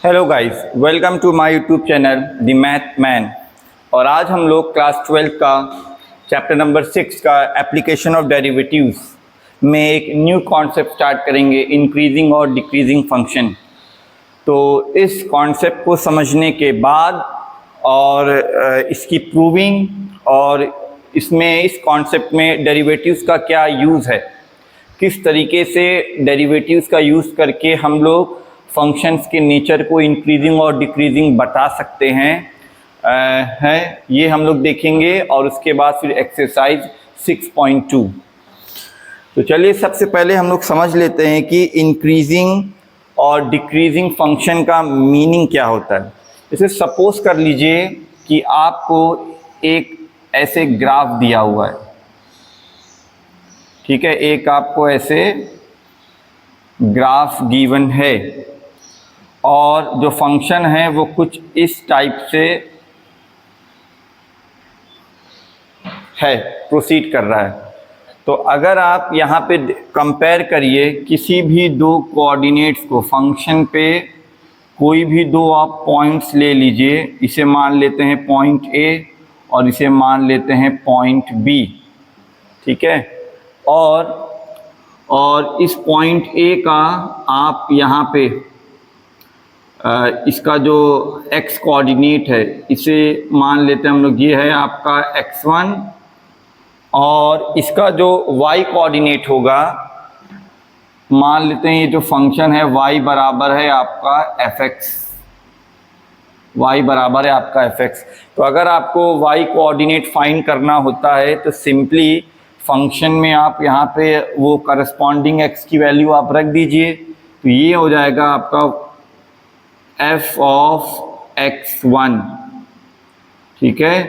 Hello guys, welcome to my YouTube channel the math man. और आज हम लोग क्लास 12 का चैप्टर नंबर 6 का एप्लीकेशन ऑफ डेरिवेटिव्स में एक न्यू कॉन्सेप्ट स्टार्ट करेंगे, इंक्रीजिंग और डिक्रीजिंग फंक्शन। तो इस कॉन्सेप्ट को समझने के बाद और इसकी प्रूविंग और इसमें इस कॉन्सेप्ट में डेरिवेटिव्स का क्या यूज़ है, किस तरीके से डेरिवेटिव्स का यूज़ करके हम लोग फंक्शंस के नेचर को इंक्रीजिंग और डिक्रीजिंग बता सकते हैं ये हम लोग देखेंगे। और उसके बाद फिर एक्सरसाइज 6.2। तो चलिए सबसे पहले हम लोग समझ लेते हैं कि इंक्रीजिंग और डिक्रीजिंग फंक्शन का मीनिंग क्या होता है। जैसे सपोज कर लीजिए कि आपको एक ऐसे ग्राफ दिया हुआ है, ठीक है, एक आपको ऐसे ग्राफ गिवन है और जो फंक्शन है वो कुछ इस टाइप से है, प्रोसीड कर रहा है। तो अगर आप यहाँ पे कंपेयर करिए किसी भी दो कोऑर्डिनेट्स को, फंक्शन पे कोई भी दो आप पॉइंट्स ले लीजिए, इसे मान लेते हैं पॉइंट ए और इसे मान लेते हैं पॉइंट बी, ठीक है। और इस पॉइंट ए का आप यहाँ पे इसका जो x कोऑर्डिनेट है इसे मान लेते हैं हम लोग, ये है आपका x1, और इसका जो y कोऑर्डिनेट होगा मान लेते हैं ये जो फंक्शन है y बराबर है आपका fx, y बराबर है आपका fx। तो अगर आपको y कोऑर्डिनेट फाइंड करना होता है तो सिंपली फंक्शन में आप यहाँ पे वो करस्पॉन्डिंग x की वैल्यू आप रख दीजिए, तो ये हो जाएगा आपका f ऑफ x1, ठीक है।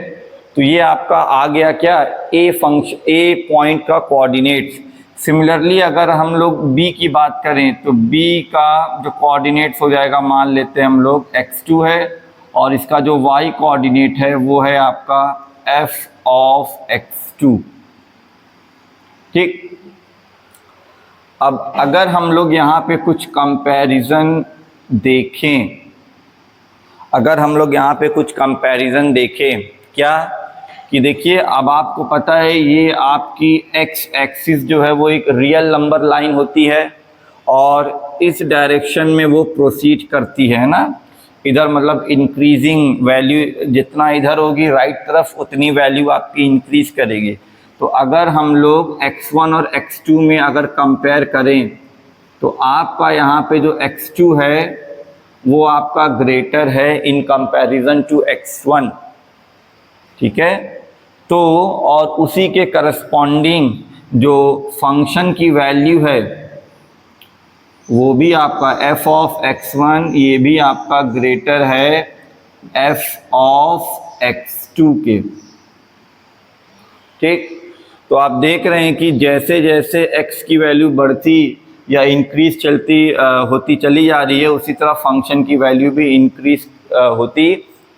तो ये आपका आ गया क्या, a पॉइंट का कोऑर्डिनेट्स। सिमिलरली अगर हम लोग b की बात करें तो b का जो कोऑर्डिनेट्स हो जाएगा, मान लेते हैं हम लोग x2 है, और इसका जो y कोऑर्डिनेट है वो है आपका f ऑफ x2, ठीक। अब अगर हम लोग यहाँ पे कुछ कंपैरिजन देखें, अगर हम लोग यहाँ पे कुछ कंपैरिजन देखें क्या, कि देखिए अब आपको पता है ये आपकी x एक्सिस जो है वो एक रियल नंबर लाइन होती है और इस डायरेक्शन में वो प्रोसीड करती है ना, इधर मतलब इंक्रीजिंग वैल्यू जितना इधर होगी राइट तरफ उतनी वैल्यू आपकी इंक्रीज करेगी। तो अगर हम लोग x1 और x2 में अगर कंपेयर करें तो आपका यहाँ पे जो x2 है वो आपका ग्रेटर है इन कंपैरिजन टू x1, ठीक है। तो और उसी के करस्पॉन्डिंग जो फंक्शन की वैल्यू है वो भी आपका f ऑफ x1, ये भी आपका ग्रेटर है f ऑफ x2 के, ठीक। तो आप देख रहे हैं कि जैसे जैसे x की वैल्यू बढ़ती या इंक्रीज होती चली जा रही है, उसी तरह फंक्शन की वैल्यू भी इंक्रीज होती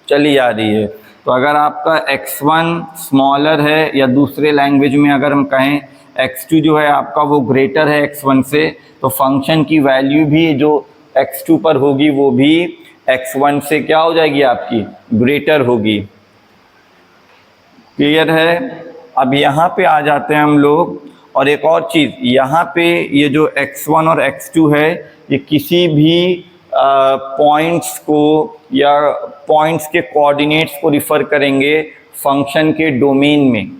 चली जा रही है। तो अगर आपका x1 स्मॉलर है, या दूसरे लैंग्वेज में अगर हम कहें x2 जो है आपका वो ग्रेटर है x1 से, तो फंक्शन की वैल्यू भी जो x2 पर होगी वो भी x1 से क्या हो जाएगी, आपकी ग्रेटर होगी। क्लियर है। अब यहाँ पे आ जाते हैं हम लोग, और एक और चीज़ यहाँ पे ये जो x1 और x2 है ये किसी भी पॉइंट्स को या पॉइंट्स के कोऑर्डिनेट्स को रिफ़र करेंगे फंक्शन के डोमेन में।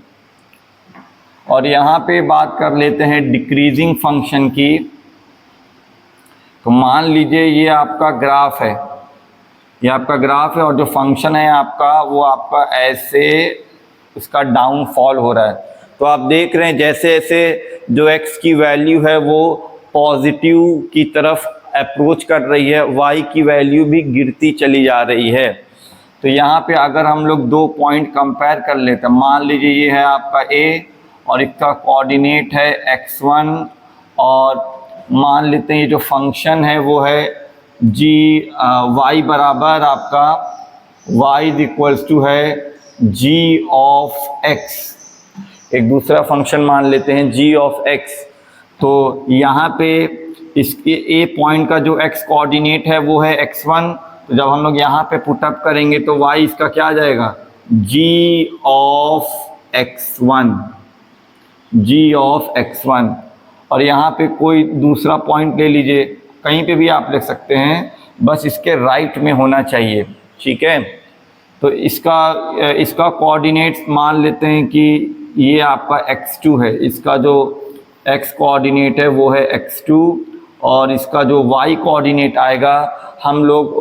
और यहाँ पे बात कर लेते हैं डिक्रीजिंग फंक्शन की। तो मान लीजिए ये आपका ग्राफ है, ये आपका ग्राफ है और जो फंक्शन है आपका वो आपका ऐसे उसका डाउनफॉल हो रहा है। तो आप देख रहे हैं जैसे जैसे जो x की वैल्यू है वो पॉजिटिव की तरफ अप्रोच कर रही है, y की वैल्यू भी गिरती चली जा रही है। तो यहाँ पे अगर हम लोग दो पॉइंट कंपेयर कर लेते हैं, मान लीजिए ये है आपका a और इसका कोऑर्डिनेट है x1, और मान लेते हैं ये जो फंक्शन है वो है y बराबर आपका y इज इक्वल्स टू है g ऑफ x। एक दूसरा फंक्शन मान लेते हैं g ऑफ x। तो यहाँ पे इसके ए पॉइंट का जो x कोऑर्डिनेट है वो है x1, तो जब हम लोग यहाँ पे पुटअप करेंगे तो y इसका क्या आ जाएगा, g of x1, g of x1। और यहाँ पे कोई दूसरा पॉइंट ले लीजिए, कहीं पे भी आप लिख सकते हैं, बस इसके राइट में होना चाहिए, ठीक है। तो इसका कोऑर्डिनेट्स मान लेते हैं कि ये आपका x2 है, इसका जो x कोऑर्डिनेट है वो है x2, और इसका जो y कोऑर्डिनेट आएगा, हम लोग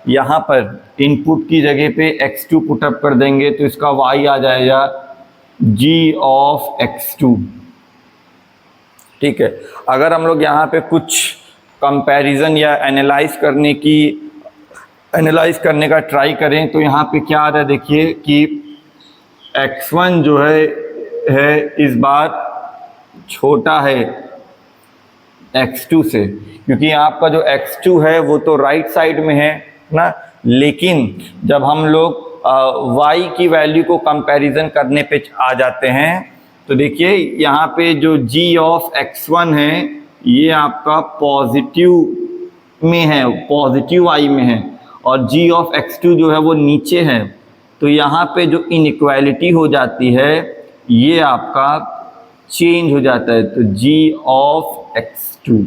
यहाँ पर इनपुट की जगह पे x2 पुटअप कर देंगे तो इसका y आ जाएगा g ऑफ x2, ठीक है। अगर हम लोग यहाँ पे कुछ कंपैरिजन या एनालाइज करने का ट्राई करें तो यहाँ पे क्या आ रहा है, देखिए कि x1 जो है इस बार छोटा है x2 से, क्योंकि आपका जो x2 है वो तो राइट साइड में है ना। लेकिन जब हम लोग y की वैल्यू को कंपैरिजन करने पे आ जाते हैं तो देखिए यहाँ पे जो g ऑफ x1 है ये आपका पॉजिटिव में है, पॉजिटिव y में है, और g ऑफ x2 जो है वो नीचे है। तो यहाँ पे जो इनइक्वालिटी हो जाती है ये आपका चेंज हो जाता है, तो g ऑफ x2,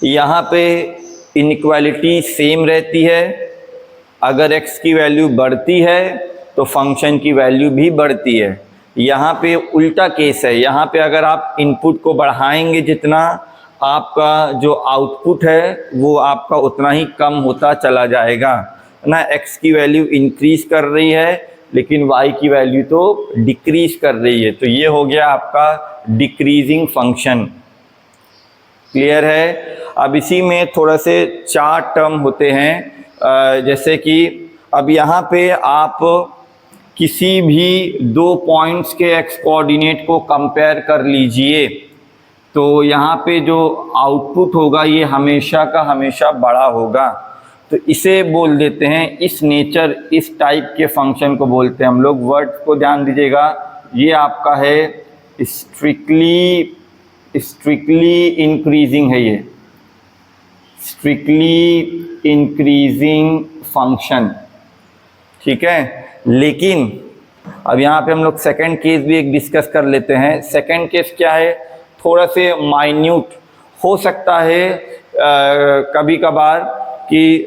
यहाँ पे इनइक्वालिटी सेम रहती है। अगर x की वैल्यू बढ़ती है तो फंक्शन की वैल्यू भी बढ़ती है। यहाँ पे उल्टा केस है, यहाँ पे अगर आप इनपुट को बढ़ाएंगे जितना, आपका जो आउटपुट है वो आपका उतना ही कम होता चला जाएगा ना। x की वैल्यू इंक्रीज कर रही है लेकिन y की वैल्यू तो डिक्रीज कर रही है, तो ये हो गया आपका डिक्रीजिंग फंक्शन। क्लियर है। अब इसी में थोड़ा से 4 टर्म होते हैं, जैसे कि अब यहाँ पे आप किसी भी 2 पॉइंट्स के x कोऑर्डिनेट को कंपेयर कर लीजिए, तो यहाँ पे जो आउटपुट होगा ये हमेशा का हमेशा बड़ा होगा। तो इसे बोल देते हैं, इस नेचर, इस टाइप के फंक्शन को बोलते हैं हम लोग। वर्ड को ध्यान दीजिएगा, ये आपका है स्ट्रिक्टली इंक्रीजिंग है, ये स्ट्रिक्टली इंक्रीजिंग फंक्शन, ठीक है। लेकिन अब यहाँ पे हम लोग सेकंड केस भी एक डिस्कस कर लेते हैं। सेकंड केस क्या है, थोड़ा से माइन्यूट हो सकता है कभी कभार कि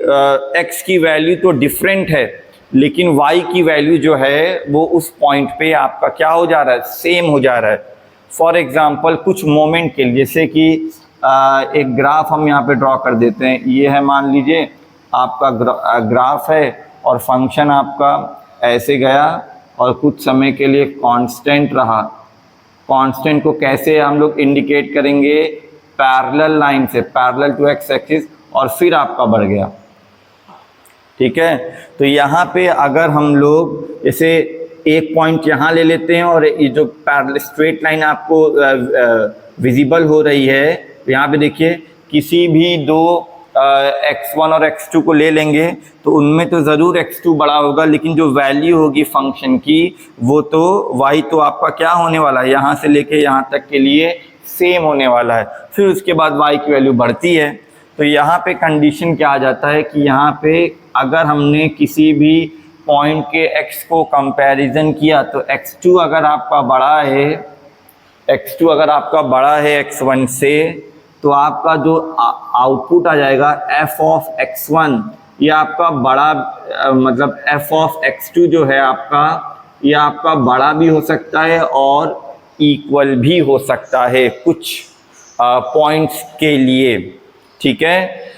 x की वैल्यू तो डिफरेंट है लेकिन y की वैल्यू जो है वो उस पॉइंट पे आपका क्या हो जा रहा है, सेम हो जा रहा है। फॉर एग्जांपल कुछ मोमेंट के लिए, जैसे कि एक ग्राफ हम यहाँ पे ड्रॉ कर देते हैं। ये है, मान लीजिए आपका ग्राफ है और फंक्शन आपका ऐसे गया और कुछ समय के लिए कांस्टेंट रहा। कांस्टेंट को कैसे हम लोग इंडिकेट करेंगे, पैरेलल लाइन से, पैरेलल टू एक्स एक्सिस, और फिर आपका बढ़ गया, ठीक है। तो यहाँ पे अगर हम लोग जैसे एक पॉइंट यहाँ ले लेते हैं और ये जो पैरेलल स्ट्रेट लाइन आपको विजिबल हो रही है, तो यहाँ पे देखिए किसी भी 2 x1 और x2 को ले लेंगे तो उनमें तो ज़रूर x2 बड़ा होगा, लेकिन जो वैल्यू होगी फंक्शन की वो तो y तो आपका क्या होने वाला है, यहाँ से लेके यहाँ तक के लिए सेम होने वाला है। फिर उसके बाद y की वैल्यू बढ़ती है। तो यहाँ पे कंडीशन क्या आ जाता है कि यहाँ पे अगर हमने किसी भी पॉइंट के x को कंपैरिजन किया तो x2 अगर आपका बड़ा है x1 से, तो आपका जो आउटपुट आ जाएगा f ऑफ x1, ये आपका बड़ा मतलब f ऑफ x2 जो है आपका, ये आपका बड़ा भी हो सकता है और इक्वल भी हो सकता है कुछ पॉइंट्स के लिए, ठीक है।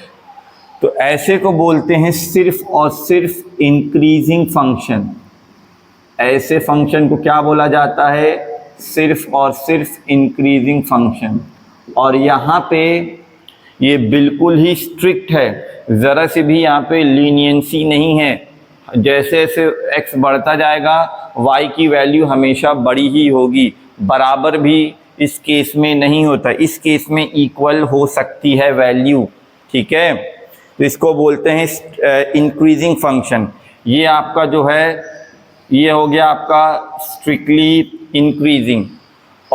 तो ऐसे को बोलते हैं सिर्फ और सिर्फ इंक्रीजिंग फंक्शन। ऐसे फंक्शन को क्या बोला जाता है, सिर्फ और सिर्फ इंक्रीजिंग फंक्शन। और यहाँ पे ये बिल्कुल ही स्ट्रिक्ट है, ज़रा से भी यहाँ पे लीनियंसी नहीं है। जैसे जैसे x बढ़ता जाएगा y की वैल्यू हमेशा बड़ी ही होगी, बराबर भी इस केस में नहीं होता, इस केस में इक्वल हो सकती है वैल्यू, ठीक है। तो इसको बोलते हैं इंक्रीजिंग फंक्शन। ये आपका जो है ये हो गया आपका स्ट्रिक्टली इंक्रीजिंग।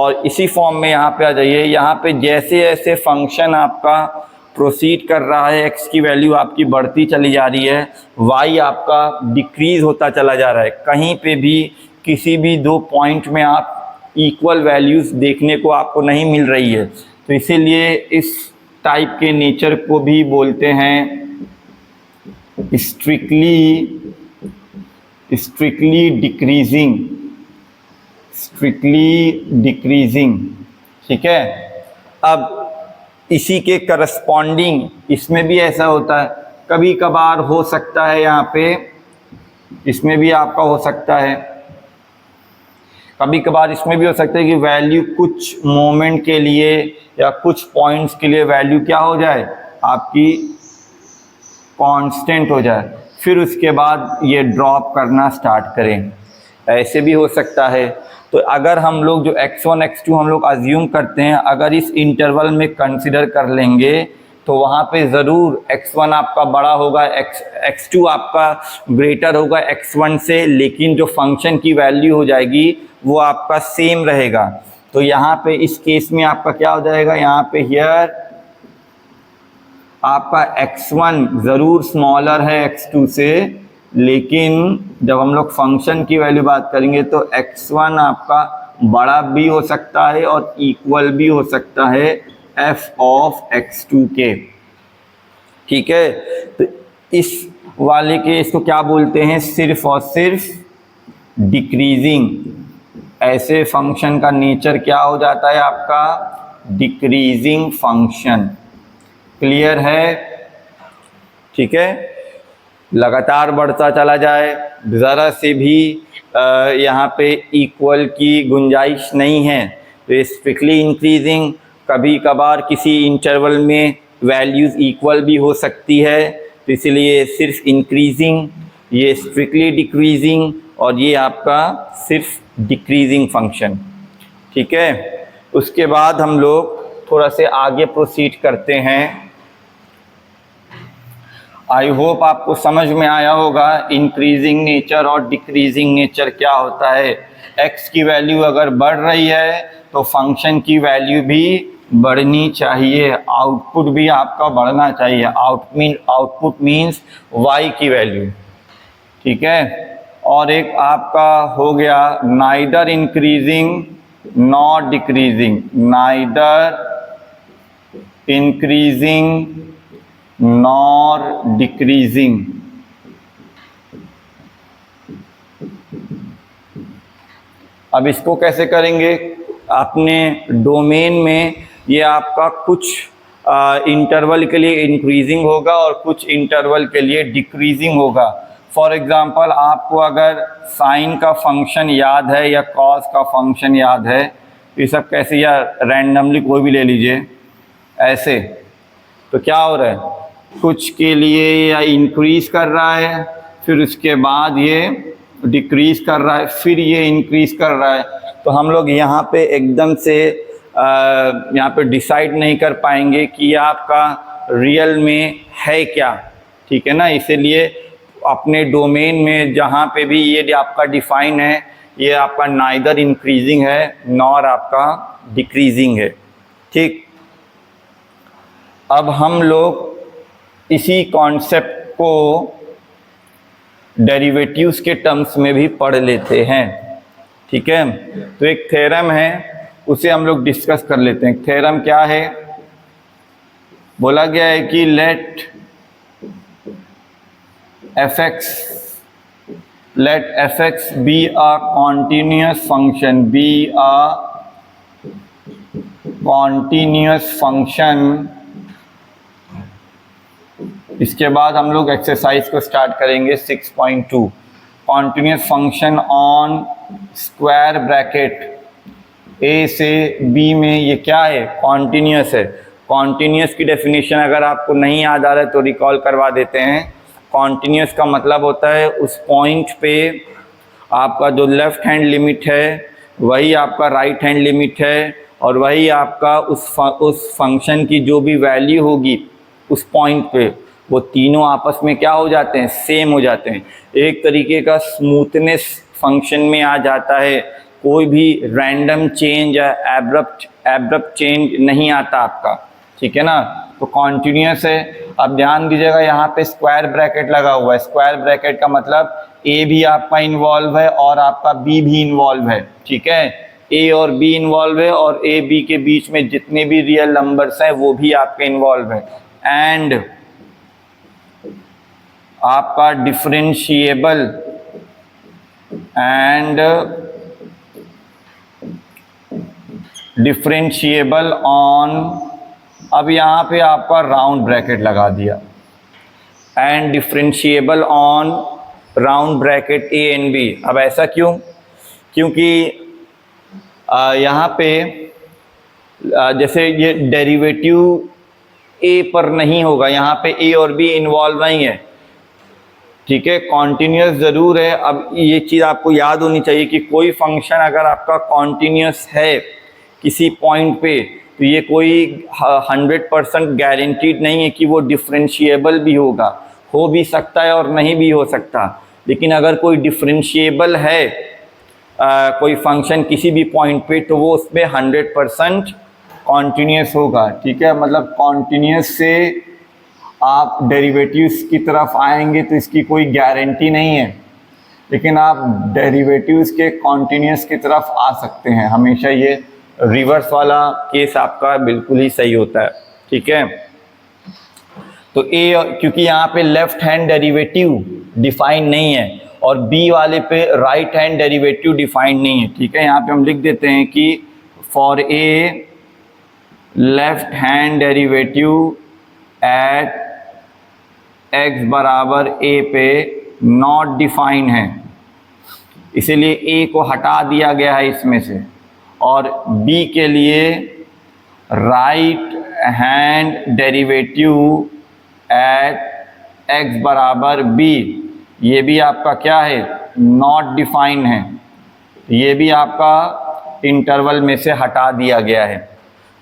और इसी फॉर्म में यहाँ पे आ जाइए। यहाँ पे जैसे जैसे फंक्शन आपका प्रोसीड कर रहा है, x की वैल्यू आपकी बढ़ती चली जा रही है, y आपका डिक्रीज होता चला जा रहा है। कहीं पे भी किसी भी दो पॉइंट में आप इक्वल वैल्यूज़ देखने को आपको नहीं मिल रही है। तो इसीलिए इस टाइप के नेचर को भी बोलते हैं स्ट्रिक्टली डिक्रीजिंग। ठीक है। अब इसी के करस्पॉन्डिंग इसमें भी ऐसा होता है, कभी कभार हो सकता है, यहाँ पे इसमें भी आपका हो सकता है, कभी कभार इसमें भी हो सकता है कि वैल्यू कुछ मोमेंट के लिए या कुछ पॉइंट्स के लिए वैल्यू क्या हो जाए, आपकी कांस्टेंट हो जाए, फिर उसके बाद ये ड्रॉप करना स्टार्ट करें, ऐसे भी हो सकता है। तो अगर हम लोग जो x1 x2 हम लोग अज्यूम करते हैं, अगर इस इंटरवल में कंसिडर कर लेंगे तो वहाँ पे ज़रूर x1 आपका बड़ा होगा, x2 आपका ग्रेटर होगा x1 से, लेकिन जो फंक्शन की वैल्यू हो जाएगी वो आपका सेम रहेगा। तो यहाँ पे इस केस में आपका क्या हो जाएगा, यहाँ पे हियर आपका x1 ज़रूर स्मॉलर है x2 से, लेकिन जब हम लोग फंक्शन की वैल्यू बात करेंगे तो x1 आपका बड़ा भी हो सकता है और इक्वल भी हो सकता है f ऑफ x2 के। ठीक है। तो इस वाले के इसको क्या बोलते हैं, सिर्फ और सिर्फ डिक्रीजिंग। ऐसे फंक्शन का नेचर क्या हो जाता है आपका, डिक्रीजिंग फंक्शन। क्लियर है। ठीक है। लगातार बढ़ता चला जाए, ज़रा से भी यहाँ पे इक्वल की गुंजाइश नहीं है, तो स्ट्रिक्टली इंक्रीजिंग। कभी कभार किसी इंटरवल में वैल्यूज़ इक्वल भी हो सकती है, तो इसलिए सिर्फ इंक्रीजिंग, ये स्ट्रिक्टली डिक्रीजिंग, और ये आपका सिर्फ डिक्रीजिंग फंक्शन। ठीक है। उसके बाद हम लोग थोड़ा से आगे प्रोसीड करते हैं। आई होप आपको समझ में आया होगा इंक्रीजिंग नेचर और डिक्रीजिंग नेचर क्या होता है। x की वैल्यू अगर बढ़ रही है तो फंक्शन की वैल्यू भी बढ़नी चाहिए, आउटपुट भी आपका बढ़ना चाहिए। आउटपुट मीन्स y की वैल्यू। ठीक है। और एक आपका हो गया neither increasing not decreasing, neither increasing nor decreasing. अब इसको कैसे करेंगे, अपने डोमेन में ये आपका कुछ इंटरवल के लिए इंक्रीजिंग होगा और कुछ इंटरवल के लिए डिक्रीजिंग होगा। फॉर एग्जांपल आपको अगर साइन का फंक्शन याद है या कॉस का फंक्शन याद है, ये सब कैसे, या रैंडमली कोई भी ले लीजिए ऐसे, तो क्या हो रहा है, कुछ के लिए या इंक्रीज कर रहा है, फिर उसके बाद ये डिक्रीज कर रहा है, फिर ये इंक्रीज कर रहा है। तो हम लोग यहाँ पे एकदम से यहाँ पे डिसाइड नहीं कर पाएंगे कि ये आपका रियल में है क्या। ठीक है ना। इसीलिए अपने डोमेन में जहाँ पे भी ये आपका डिफाइन है, ये आपका नाइदर इंक्रीजिंग है नॉर आपका डिक्रीजिंग है। ठीक। अब हम लोग इसी कॉन्सेप्ट को डेरिवेटिव्स के टर्म्स में भी पढ़ लेते हैं। ठीक है। तो एक थ्योरम है, उसे हम लोग डिस्कस कर लेते हैं। थ्योरम क्या है, बोला गया है कि let f x be a continuous function, be a continuous function. इसके बाद हम लोग एक्सरसाइज को स्टार्ट करेंगे 6.2। Continuous function on square bracket a से बी में ये क्या है, कॉन्टिन्यूस है। कॉन्टिन्यूस की डेफिनेशन अगर आपको नहीं याद आ रहा है तो रिकॉल करवा देते हैं। कॉन्टिन्यूस का मतलब होता है उस पॉइंट पे आपका जो लेफ़्ट हैंड लिमिट है वही आपका राइट हैंड लिमिट है, और वही आपका उस फंक्शन की जो भी वैल्यू होगी उस पॉइंट पे, वो तीनों आपस में क्या हो जाते हैं, सेम हो जाते हैं। एक तरीके का स्मूथनेस फंक्शन में आ जाता है कोई भी रैंडम चेंज या एब्रप्ट चेंज नहीं आता आपका, ठीक है ना। तो कॉन्टिन्यूस है। अब ध्यान दीजिएगा यहाँ पे स्क्वायर ब्रैकेट लगा हुआ है। स्क्वायर ब्रैकेट का मतलब ए भी आपका इन्वॉल्व है और आपका बी भी इन्वॉल्व है, ठीक है। ए और बी इन्वॉल्व है और ए बी के बीच में जितने भी रियल नंबर्स हैं वो भी आपके इन्वॉल्व है। एंड आपका डिफरेंशिएबल ऑन, अब यहाँ पे आपका राउंड ब्रैकेट लगा दिया, and differentiable on round bracket A and B. अब ऐसा क्यों? क्योंकि यहाँ पे जैसे ये डेरिवेटिव ए पर नहीं होगा, यहाँ पे ए और बी इन्वॉल्व नहीं है, ठीक है। कॉन्टिन्यूस ज़रूर है। अब ये चीज़ आपको याद होनी चाहिए कि कोई फंक्शन अगर आपका कॉन्टिन्यूस है किसी पॉइंट पे, तो ये कोई 100% गारंटीड नहीं है कि वो डिफरेंशिएबल भी होगा। हो भी सकता है और नहीं भी हो सकता। लेकिन अगर कोई डिफरेंशिएबल है कोई फंक्शन किसी भी पॉइंट पे, तो वो उसमें 100% कॉन्टिन्यूस होगा, ठीक है। मतलब कॉन्टिन्यूस से आप डेरिवेटिव्स की तरफ आएंगे तो इसकी कोई गारंटी नहीं है, लेकिन आप डेरिवेटिव्स के कॉन्टिन्यूस की तरफ आ सकते हैं। हमेशा ये रिवर्स वाला केस आपका बिल्कुल ही सही होता है, ठीक है। तो ए, क्योंकि यहाँ पे लेफ्ट हैंड डेरिवेटिव डिफाइन नहीं है और बी वाले पे राइट हैंड डेरिवेटिव डिफाइन नहीं है, ठीक है। यहाँ पे हम लिख देते हैं कि for a left hand derivative eight x बराबर a पे नॉट डिफाइन है, इसीलिए a को हटा दिया गया है इसमें से, और b के लिए right hand derivative eight x बराबर b, ये भी आपका क्या है, नॉट डिफाइन है। ये भी आपका इंटरवल में से हटा दिया गया है।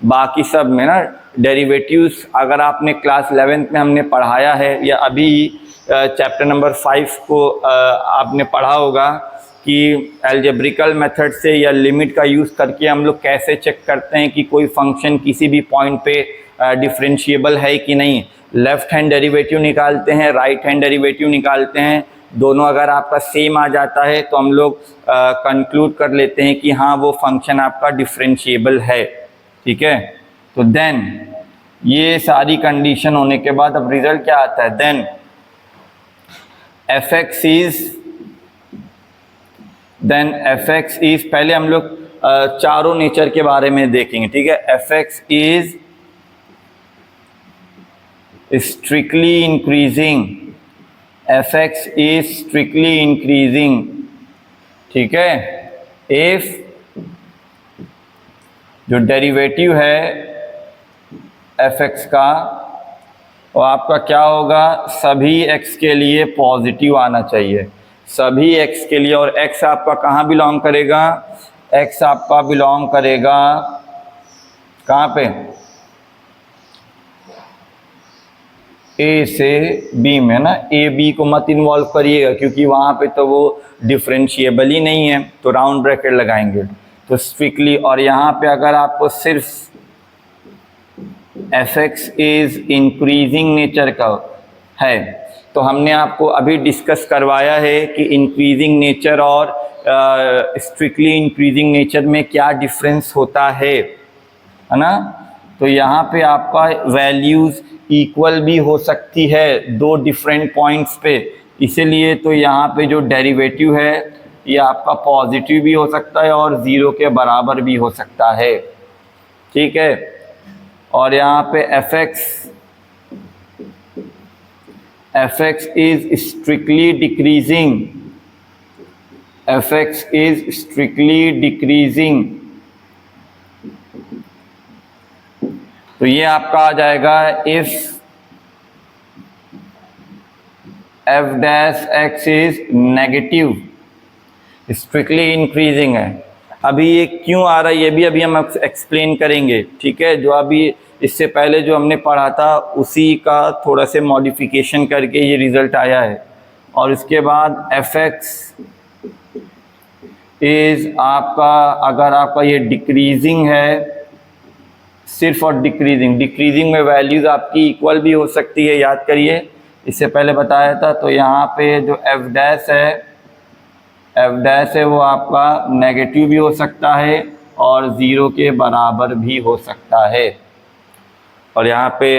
बाकी सब में ना डेरिवेटिव्स अगर आपने क्लास 11th में हमने पढ़ाया है या अभी चैप्टर नंबर 5 को आपने पढ़ा होगा कि एल्जेब्रिकल मेथड से या लिमिट का यूज़ करके हम लोग कैसे चेक करते हैं कि कोई फंक्शन किसी भी पॉइंट पे डिफरेंशिएबल है कि नहीं। लेफ़्ट हैंड डेरिवेटिव निकालते हैं, राइट हैंड डेरिवेटिव निकालते हैं, दोनों अगर आपका सेम आ जाता है तो हम लोग कंक्लूड कर लेते हैं कि हाँ वो फंक्शन आपका डिफरेंशिएबल है, ठीक है। तो देन ये सारी कंडीशन होने के बाद अब रिजल्ट क्या आता है, देन एफ एक्स इज पहले हम लोग चारों नेचर के बारे में देखेंगे, ठीक है। F x is strictly increasing, F x is strictly increasing, ठीक है। इफ जो डेरिवेटिव है एफ एक्स का वो आपका क्या होगा, सभी एक्स के लिए पॉजिटिव आना चाहिए, सभी एक्स के लिए। और एक्स आपका कहाँ बिलोंग करेगा, एक्स आपका बिलोंग करेगा कहाँ पे, ए से बी में ना। ए बी को मत इन्वॉल्व करिएगा क्योंकि वहाँ पे तो वो डिफरेंशिएबल ही नहीं है, तो राउंड ब्रैकेट लगाएंगे तो स्ट्रिक्टली। और यहाँ पे अगर आपको सिर्फ F x is increasing nature का है, तो हमने आपको अभी डिस्कस करवाया है कि इंक्रीजिंग नेचर और स्ट्रिक्टली इंक्रीजिंग नेचर में क्या डिफरेंस होता है ना। तो यहाँ पे आपका वैल्यूज़ इक्वल भी हो सकती है दो डिफरेंट पॉइंट्स पे, इसीलिए तो यहाँ पे जो डेरिवेटिव है ये आपका पॉजिटिव भी हो सकता है और ज़ीरो के बराबर भी हो सकता है, ठीक है। और यहाँ पे F x is strictly decreasing, F x is strictly decreasing, तो ये आपका आ जाएगा if F dash x is negative, strictly increasing है। अभी ये क्यों आ रहा है ये भी अभी हम एक्सप्लेन करेंगे, ठीक है। जो अभी इससे पहले जो हमने पढ़ा था उसी का थोड़ा से मॉडिफिकेशन करके ये रिज़ल्ट आया है। और इसके बाद एफ एक्स इज़ आपका, अगर आपका ये डिक्रीजिंग है, सिर्फ और डिक्रीजिंग में वैल्यूज़ आपकी इक्वल भी हो सकती है, याद करिए इससे पहले बताया था। तो यहाँ पे जो एफ डैश है वो आपका नेगेटिव भी हो सकता है और ज़ीरो के बराबर भी हो सकता है। और यहाँ पे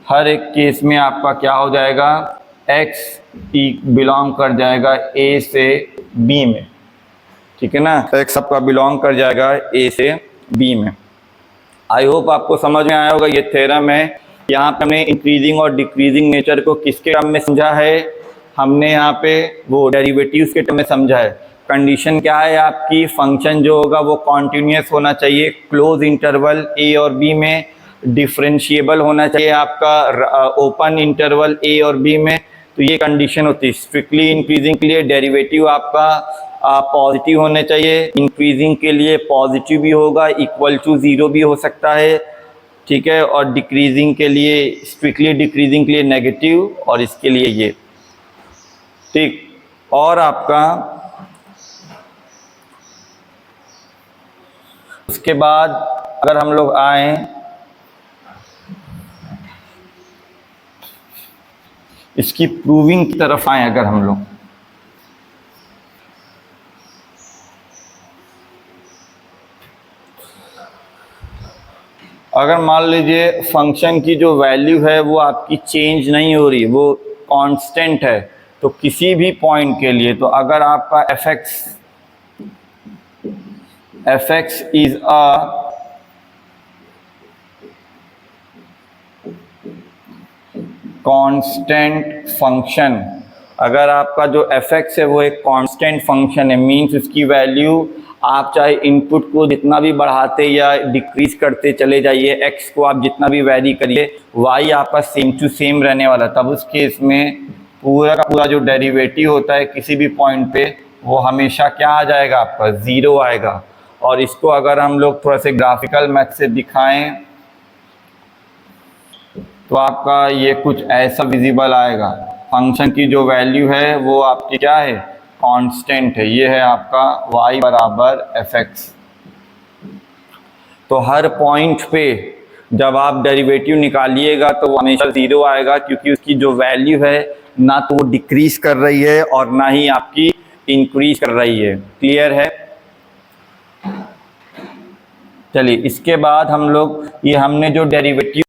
हर एक केस में आपका क्या हो जाएगा, x बिलोंग कर जाएगा a से b में, ठीक है ना। x आपका बिलोंग कर जाएगा a से b में। आई होप आपको समझ में आया होगा। ये थ्योरम है। यहाँ पे हमने इंक्रीजिंग और डिक्रीजिंग नेचर को किसके टर्म में समझा है, हमने यहाँ पे वो डेरिवेटिव्स के टर्म में समझा है। कंडीशन क्या है आपकी, फंक्शन जो होगा वो कॉन्टिन्यूस होना चाहिए क्लोज इंटरवल a और b में, डिफरेंशिएबल होना चाहिए आपका ओपन इंटरवल a और b में। तो ये कंडीशन होती है। स्ट्रिक्टली इंक्रीजिंग के लिए डेरिवेटिव आपका पॉजिटिव होने चाहिए, इंक्रीजिंग के लिए पॉजिटिव भी होगा, इक्वल टू ज़ीरो भी हो सकता है, ठीक है। और डिक्रीजिंग के लिए, स्ट्रिक्टली डिक्रीजिंग के लिए नेगेटिव, और इसके लिए ये, ठीक। और आपका उसके बाद अगर हम लोग आए इसकी प्रूविंग की तरफ आए, अगर हम लोग अगर मान लीजिए फंक्शन की जो वैल्यू है वो आपकी चेंज नहीं हो रही, वो कांस्टेंट है, तो किसी भी पॉइंट के लिए, तो अगर आपका fx is a constant function, अगर आपका जो fx है वो एक कांस्टेंट फंक्शन है, मींस उसकी वैल्यू आप चाहे इनपुट को जितना भी बढ़ाते या डिक्रीज करते चले जाइए, x को आप जितना भी वैरी करिए, y आपका सेम टू सेम रहने वाला। तब उस केस में पूरा का पूरा जो डेरिवेटिव होता है किसी भी पॉइंट पे, वो हमेशा क्या आ जाएगा, आपका ज़ीरो आएगा। और इसको अगर हम लोग थोड़ा से ग्राफिकल मैथ से दिखाएं तो आपका ये कुछ ऐसा विजिबल आएगा। फंक्शन की जो वैल्यू है वो आपकी क्या है, कांस्टेंट है। ये है आपका y बराबर fx। तो हर पॉइंट पे जब आप डेरिवेटिव निकालिएगा तो वो हमेशा ज़ीरो आएगा, क्योंकि उसकी जो वैल्यू है ना तो वो डिक्रीज कर रही है और ना ही आपकी इंक्रीज कर रही है। क्लियर है। चलिए इसके बाद हम लोग ये हमने जो डेरिवेटिव